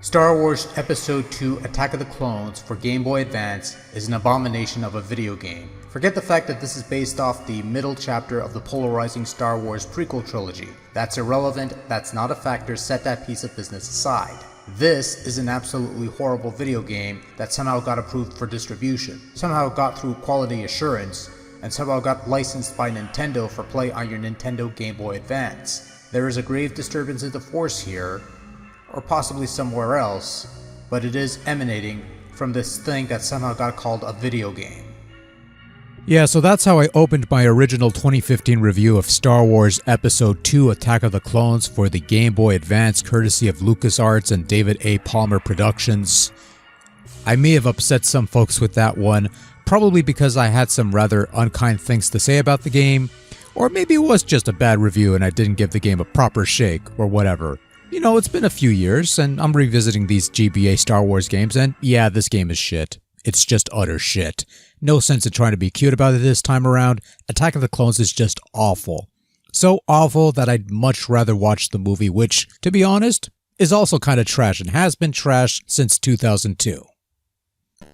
Star Wars Episode II Attack of the Clones for Game Boy Advance is an abomination of a video game. Forget the fact that this is based off the middle chapter of the polarizing Star Wars prequel trilogy. That's irrelevant, that's not a factor, set that piece of business aside. This is an absolutely horrible video game that somehow got approved for distribution, somehow got through quality assurance, and somehow got licensed by Nintendo for play on your Nintendo Game Boy Advance. There is a grave disturbance of the Force here, or possibly somewhere else, but it is emanating from this thing that somehow got called a video game. Yeah, so that's how I opened my original 2015 review of Star Wars Episode II Attack of the Clones for the Game Boy Advance, courtesy of LucasArts and David A. Palmer Productions. I may have upset some folks with that one, probably because I had some rather unkind things to say about the game, or maybe it was just a bad review and I didn't give the game a proper shake, or whatever. You know, it's been a few years, and I'm revisiting these GBA Star Wars games, and yeah, this game is shit. It's just utter shit. No sense in trying to be cute about it this time around. Attack of the Clones is just awful. So awful that I'd much rather watch the movie, which, to be honest, is also kind of trash and has been trash since 2002.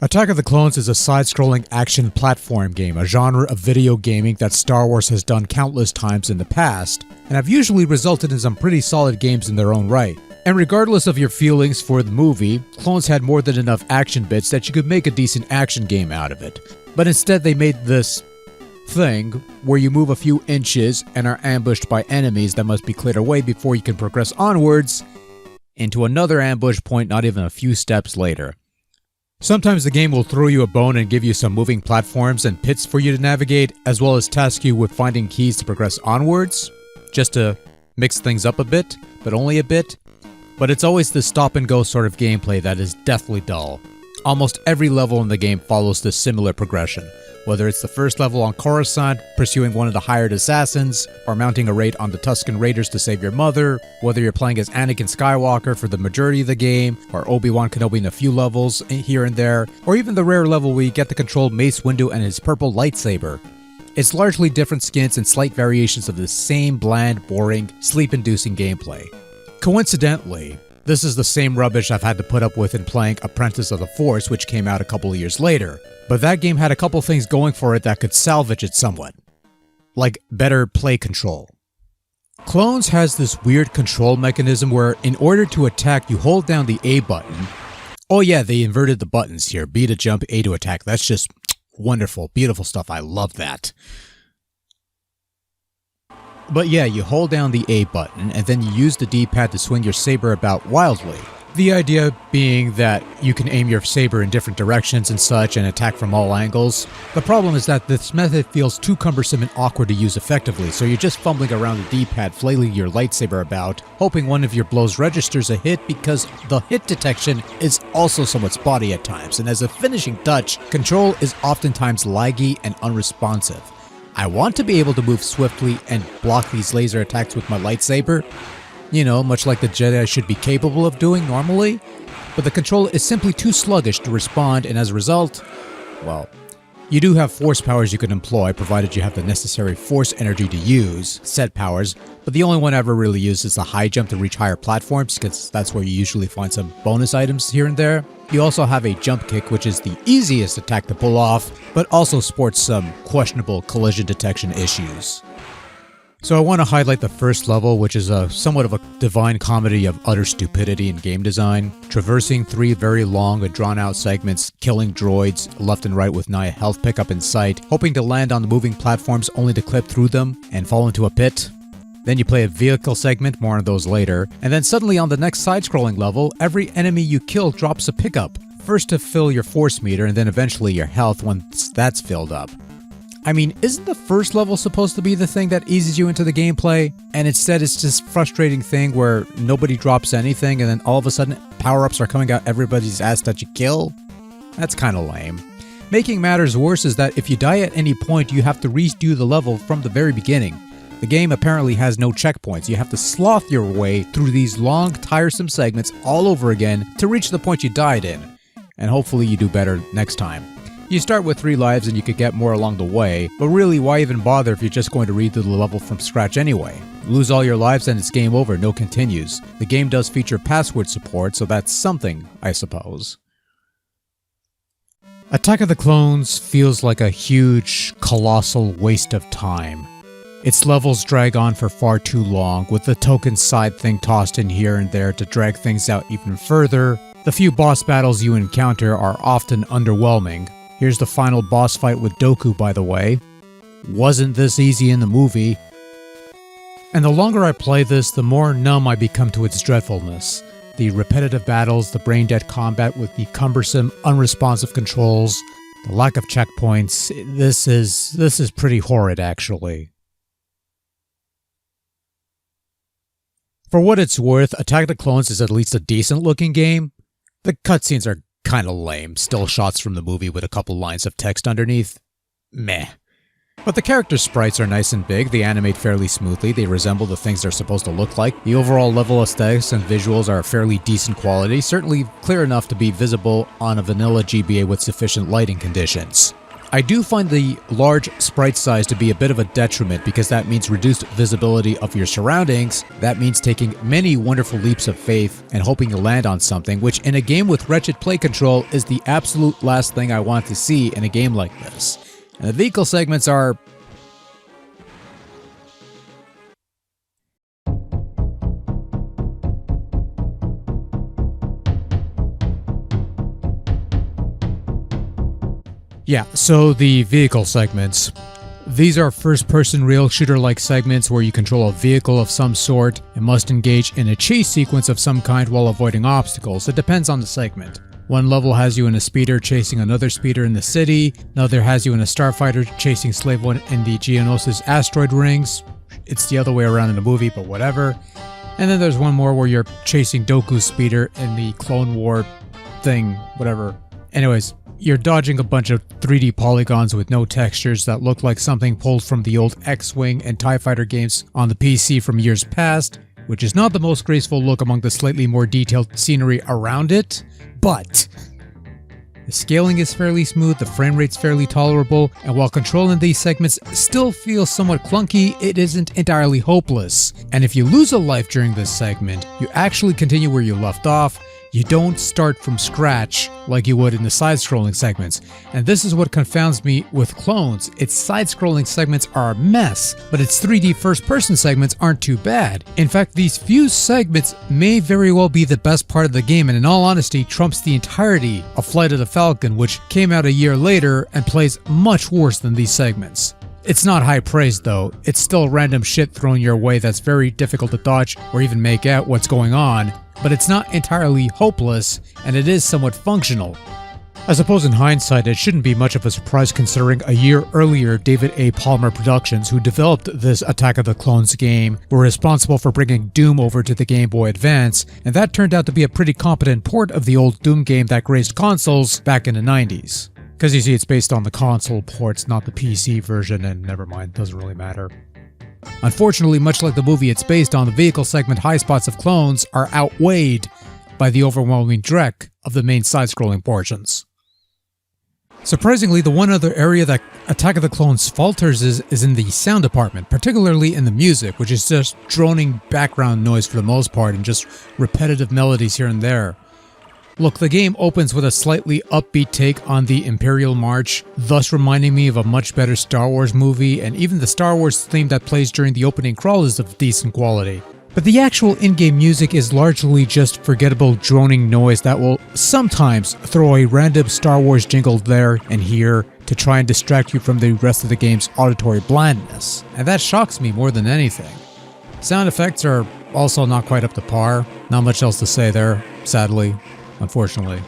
Attack of the Clones is a side-scrolling action platform game, a genre of video gaming that Star Wars has done countless times in the past, and have usually resulted in some pretty solid games in their own right. And regardless of your feelings for the movie, Clones had more than enough action bits that you could make a decent action game out of it. But instead they made this thing where you move a few inches and are ambushed by enemies that must be cleared away before you can progress onwards into another ambush point not even a few steps later. Sometimes the game will throw you a bone and give you some moving platforms and pits for you to navigate, as well as task you with finding keys to progress onwards, just to mix things up a bit, but only a bit. But it's always the stop-and-go sort of gameplay that is deathly dull. Almost every level in the game follows this similar progression, whether it's the first level on Coruscant, pursuing one of the hired assassins, or mounting a raid on the Tusken Raiders to save your mother, whether you're playing as Anakin Skywalker for the majority of the game, or Obi-Wan Kenobi in a few levels here and there, or even the rare level where you get to control Mace Windu and his purple lightsaber. It's largely different skins and slight variations of the same bland, boring, sleep-inducing gameplay. Coincidentally, this is the same rubbish I've had to put up with in playing Apprentice of the Force, which came out a couple of years later. But that game had a couple things going for it that could salvage it somewhat. Like better play control. Clones has this weird control mechanism where in order to attack you hold down the A button. Oh yeah, they inverted the buttons here. B to jump, A to attack. That's just wonderful, beautiful stuff. I love that. But yeah, you hold down the A button and then you use the D-pad to swing your saber about wildly. The idea being that you can aim your saber in different directions and such and attack from all angles. The problem is that this method feels too cumbersome and awkward to use effectively, so you're just fumbling around the D-pad, flailing your lightsaber about, hoping one of your blows registers a hit because the hit detection is also somewhat spotty at times, and as a finishing touch, control is oftentimes laggy and unresponsive. I want to be able to move swiftly and block these laser attacks with my lightsaber, you know, much like the Jedi should be capable of doing normally, but the control is simply too sluggish to respond, and as a result, well, you do have force powers you can employ provided you have the necessary force energy to use set powers, but the only one I ever really used is the high jump to reach higher platforms because that's where you usually find some bonus items here and there. You also have a jump kick, which is the easiest attack to pull off, but also sports some questionable collision detection issues. So I want to highlight the first level, which is somewhat of a divine comedy of utter stupidity in game design, traversing 3 very long and drawn-out segments, killing droids left and right with nigh a health pickup in sight, hoping to land on the moving platforms only to clip through them and fall into a pit. Then you play a vehicle segment, more on those later, and then suddenly on the next side-scrolling level, every enemy you kill drops a pickup, first to fill your force meter and then eventually your health once that's filled up. I mean, isn't the first level supposed to be the thing that eases you into the gameplay? And instead it's this frustrating thing where nobody drops anything and then all of a sudden power-ups are coming out everybody's ass that you kill? That's kinda lame. Making matters worse is that if you die at any point, you have to redo the level from the very beginning. The game apparently has no checkpoints. You have to sloth your way through these long, tiresome segments all over again to reach the point you died in. And hopefully you do better next time. You start with 3 lives and you could get more along the way, but really why even bother if you're just going to redo the level from scratch anyway? Lose all your lives and it's game over, no continues. The game does feature password support, so that's something, I suppose. Attack of the Clones feels like a huge, colossal waste of time. Its levels drag on for far too long, with the token side thing tossed in here and there to drag things out even further. The few boss battles you encounter are often underwhelming. Here's the final boss fight with Dooku, by the way. Wasn't this easy in the movie? And the longer I play this, the more numb I become to its dreadfulness. The repetitive battles, the brain-dead combat with the cumbersome, unresponsive controls, the lack of checkpoints, this is pretty horrid, actually. For what it's worth, Attack of the Clones is at least a decent-looking game. The cutscenes are kinda lame, still shots from the movie with a couple lines of text underneath. Meh. But the character sprites are nice and big, they animate fairly smoothly, they resemble the things they're supposed to look like. The overall level aesthetics and visuals are fairly decent quality, certainly clear enough to be visible on a vanilla GBA with sufficient lighting conditions. I do find the large sprite size to be a bit of a detriment because that means reduced visibility of your surroundings. That means taking many wonderful leaps of faith and hoping to land on something, which in a game with wretched play control is the absolute last thing I want to see in a game like this. And the vehicle segments are... Yeah, so the vehicle segments. These are first-person rail shooter-like segments where you control a vehicle of some sort and must engage in a chase sequence of some kind while avoiding obstacles. It depends on the segment. One level has you in a speeder chasing another speeder in the city, another has you in a starfighter chasing Slave One in the Geonosis asteroid rings. It's the other way around in the movie, but whatever. And then there's one more where you're chasing Dooku's speeder in the Clone War thing, whatever. Anyways, you're dodging a bunch of 3D polygons with no textures that look like something pulled from the old X-Wing and TIE Fighter games on the PC from years past, which is not the most graceful look among the slightly more detailed scenery around it, but the scaling is fairly smooth, the frame rate's fairly tolerable, and while controlling these segments still feels somewhat clunky, it isn't entirely hopeless. And if you lose a life during this segment, you actually continue where you left off. You don't start from scratch like you would in the side-scrolling segments. And this is what confounds me with Clones. Its side-scrolling segments are a mess, but its 3D first-person segments aren't too bad. In fact, these few segments may very well be the best part of the game, and in all honesty, trumps the entirety of Flight of the Falcon, which came out a year later and plays much worse than these segments. It's not high praise though, it's still random shit thrown your way that's very difficult to dodge or even make out what's going on, but it's not entirely hopeless, and it is somewhat functional. I suppose in hindsight it shouldn't be much of a surprise considering a year earlier David A. Palmer Productions, who developed this Attack of the Clones game, were responsible for bringing Doom over to the Game Boy Advance, and that turned out to be a pretty competent port of the old Doom game that graced consoles back in the 90s. Because you see, it's based on the console ports, not the PC version, and never mind, doesn't really matter. Unfortunately, much like the movie it's based on, the vehicle segment high spots of Clones are outweighed by the overwhelming dreck of the main side-scrolling portions. Surprisingly, the one other area that Attack of the Clones falters is in the sound department, particularly in the music, which is just droning background noise for the most part and just repetitive melodies here and there. Look, the game opens with a slightly upbeat take on the Imperial March, thus reminding me of a much better Star Wars movie, and even the Star Wars theme that plays during the opening crawl is of decent quality. But the actual in-game music is largely just forgettable droning noise that will sometimes throw a random Star Wars jingle there and here to try and distract you from the rest of the game's auditory blandness, and that shocks me more than anything. Sound effects are also not quite up to par, not much else to say there, sadly. Unfortunately.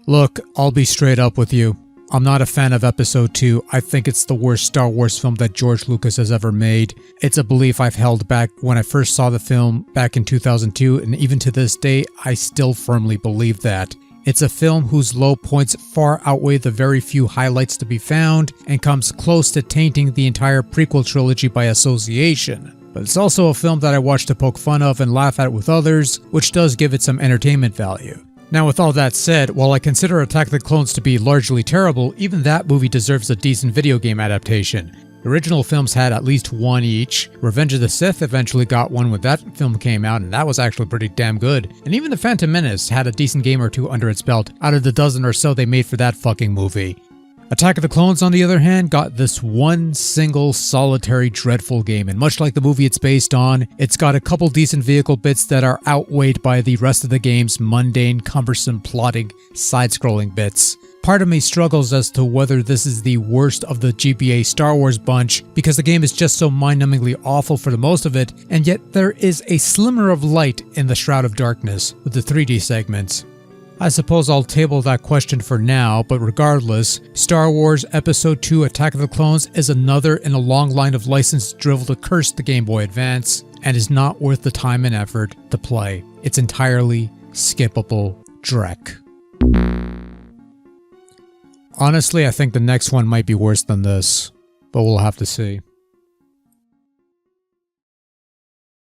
Look, I'll be straight up with you. I'm not a fan of Episode 2. I think it's the worst Star Wars film that George Lucas has ever made. It's a belief I've held back when I first saw the film back in 2002, and even to this day, I still firmly believe that. It's a film whose low points far outweigh the very few highlights to be found, and comes close to tainting the entire prequel trilogy by association. but it's also a film that I watch to poke fun of and laugh at with others, which does give it some entertainment value. Now with all that said, while I consider Attack of the Clones to be largely terrible, even that movie deserves a decent video game adaptation. The original films had at least one each. Revenge of the Sith eventually got one when that film came out, and that was actually pretty damn good. And even The Phantom Menace had a decent game or two under its belt out of the dozen or so they made for that fucking movie. Attack of the Clones, on the other hand, got this one single solitary dreadful game, and much like the movie it's based on, it's got a couple decent vehicle bits that are outweighed by the rest of the game's mundane, cumbersome, plotting, side-scrolling bits. Part of me struggles as to whether this is the worst of the GBA Star Wars bunch, because the game is just so mind-numbingly awful for the most of it, and yet there is a slimmer of light in the Shroud of Darkness with the 3D segments. I suppose I'll table that question for now, but regardless, Star Wars Episode 2 Attack of the Clones is another in a long line of licensed drivel to curse the Game Boy Advance, and is not worth the time and effort to play. It's entirely skippable dreck. Honestly, I think the next one might be worse than this, but we'll have to see.